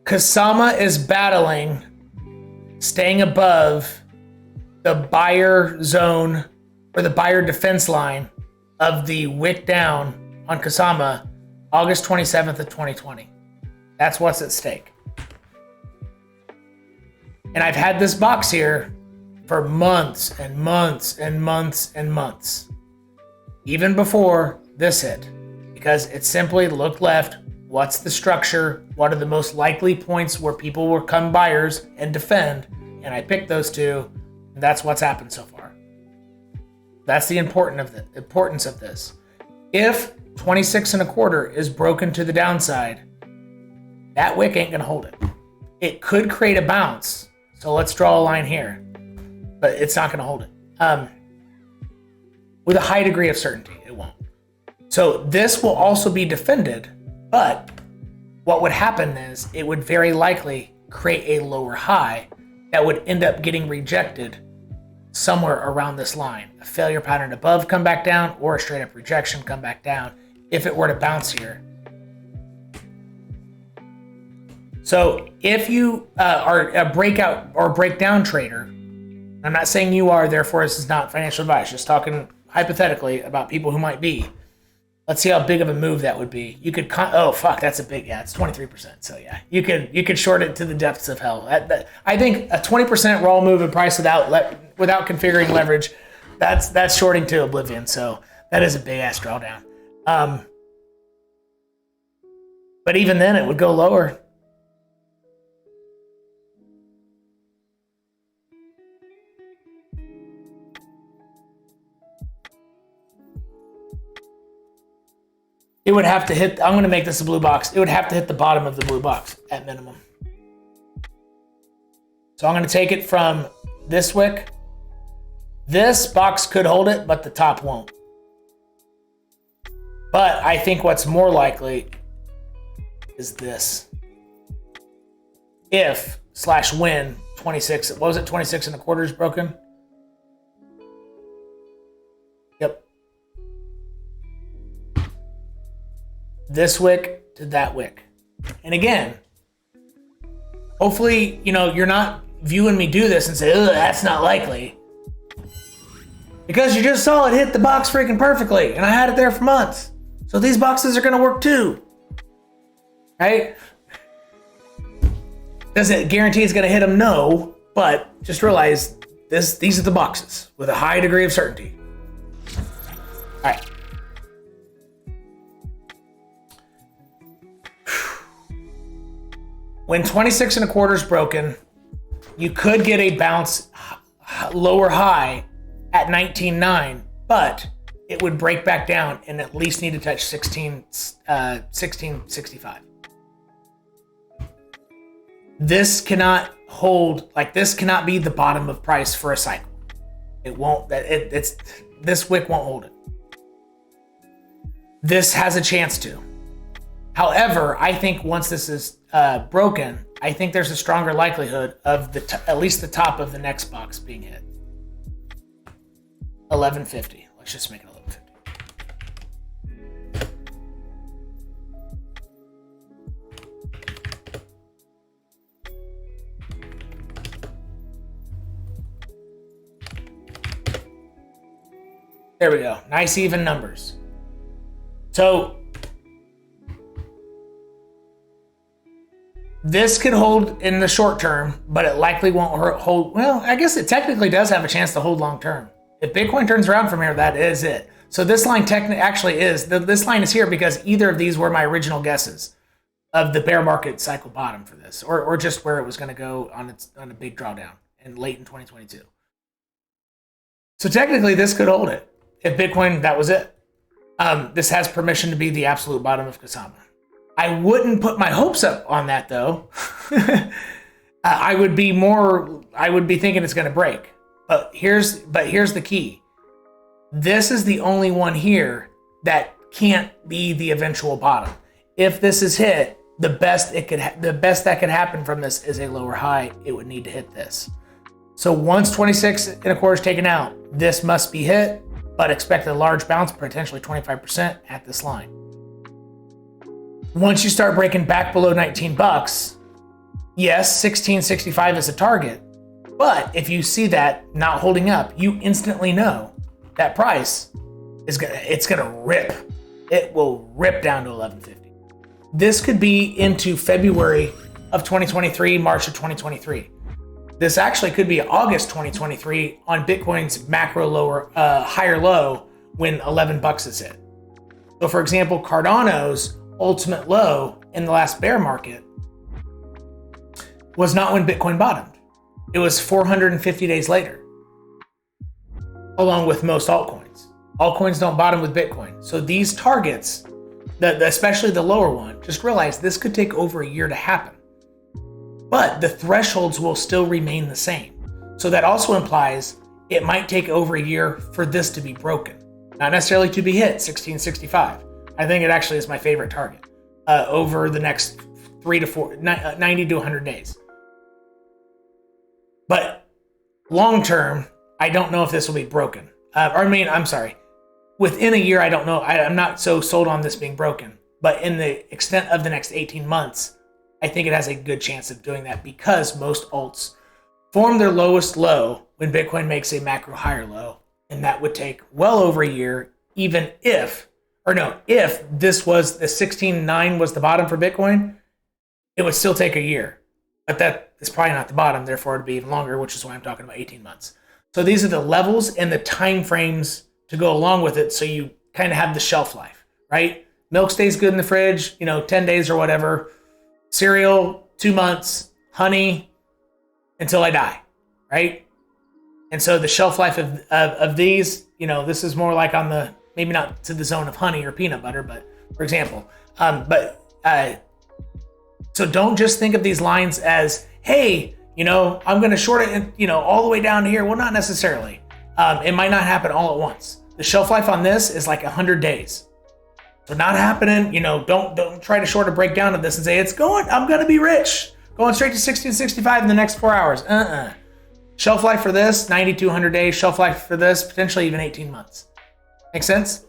Kusama is battling, staying above the buyer zone or the buyer defense line of the wick down on Kusama, August 27th of 2020. That's what's at stake. And I've had this box here for months and months and months and months, even before this hit, because it simply looked left. What's the structure? What are the most likely points where people will come buyers and defend? And I picked those two, and that's what's happened so far. That's the importance of this. If 26 and a quarter is broken to the downside, that wick ain't gonna hold it. It could create a bounce, so let's draw a line here, but it's not gonna hold it. With a high degree of certainty, it won't. So this will also be defended, but what would happen is it would very likely create a lower high that would end up getting rejected somewhere around this line. A failure pattern above, come back down, or a straight up rejection, come back down if it were to bounce here. So if you are a breakout or breakdown trader, I'm not saying you are, therefore this is not financial advice, just talking hypothetically about people who might be. Let's see how big of a move that would be. You could, oh fuck, that's a big, yeah, it's 23%. So yeah, you could short it to the depths of hell. I think a 20% raw move in price without configuring leverage, that's shorting to oblivion. So that is a big ass drawdown. But even then, it would go lower. It would have to hit, I'm going to make this a blue box. It would have to hit the bottom of the blue box at minimum. So I'm going to take it from this wick. This box could hold it, but the top won't. But I think what's more likely is this. If / when 26, what was it, 26 and a quarter is broken? Yep. This wick to that wick. And again, hopefully, you're not viewing me do this and say, ugh, that's not likely. Because you just saw it hit the box freaking perfectly, and I had it there for months. So these boxes are gonna work too. Right? Does it guarantee it's gonna hit them? No, but just realize these are the boxes with a high degree of certainty. All right. When 26 and a quarter is broken, you could get a bounce lower high at 19.9, but it would break back down and at least need to touch 1665. This cannot hold, this cannot be the bottom of price for a cycle. It won't, this wick won't hold it. This has a chance to. However, I think once this is broken, I think there's a stronger likelihood of at least the top of the next box being hit. 1150. Let's just make it 1150. There we go. Nice even numbers. So this could hold in the short term, but it likely won't hold. Well, I guess it technically does have a chance to hold long term. If Bitcoin turns around from here, that is it. So this line actually is, this line is here because either of these were my original guesses of the bear market cycle bottom for this, or just where it was going to go on a big drawdown in late in 2022. So technically this could hold it. If Bitcoin, that was it. This has permission to be the absolute bottom of Kusama. I wouldn't put my hopes up on that though. I would be thinking it's going to break. But here's the key. This is the only one here that can't be the eventual bottom. If this is hit, the best that could happen from this is a lower high. It would need to hit this. So once 26 and a quarter is taken out, this must be hit, but expect a large bounce, potentially 25% at this line. Once you start breaking back below 19 bucks, yes, 1665 is a target, but if you see that not holding up, you instantly know that price is gonna rip. It will rip down to 1150. This could be into February of 2023, March of 2023. This actually could be August 2023 on Bitcoin's macro lower, higher low when 11 bucks is hit. So for example, Cardano's ultimate low in the last bear market was not when Bitcoin bottomed. It was 450 days later, along with most altcoins. Altcoins don't bottom with Bitcoin. So these targets, especially the lower one, just realize this could take over a year to happen. But the thresholds will still remain the same. So that also implies it might take over a year for this to be broken. Not necessarily to be hit, 1665. I think it actually is my favorite target over the next 90 to 100 days. But long term, I don't know if this will be broken. I'm sorry. Within a year, I don't know. I'm not so sold on this being broken. But in the extent of the next 18 months, I think it has a good chance of doing that because most alts form their lowest low when Bitcoin makes a macro higher low. And that would take well over a year, even if this was the 16.9 was the bottom for Bitcoin, it would still take a year. But that is probably not the bottom, therefore it'd be even longer, which is why I'm talking about 18 months. So these are the levels and the time frames to go along with it, so you kind of have the shelf life, right? Milk stays good in the fridge, 10 days or whatever. Cereal, 2 months. Honey, until I die, right? And so the shelf life of these, this is more like on the, maybe not to the zone of honey or peanut butter, but for example, so don't just think of these lines as, hey, I'm going to short it, all the way down to here. Well, not necessarily. It might not happen all at once. The shelf life on this is like 100 days. So not happening, don't try to short a breakdown of this and say, I'm going to be rich. Going straight to 1665 in the next 4 hours. Shelf life for this, 90 to 100 days. Shelf life for this, potentially even 18 months. Make sense?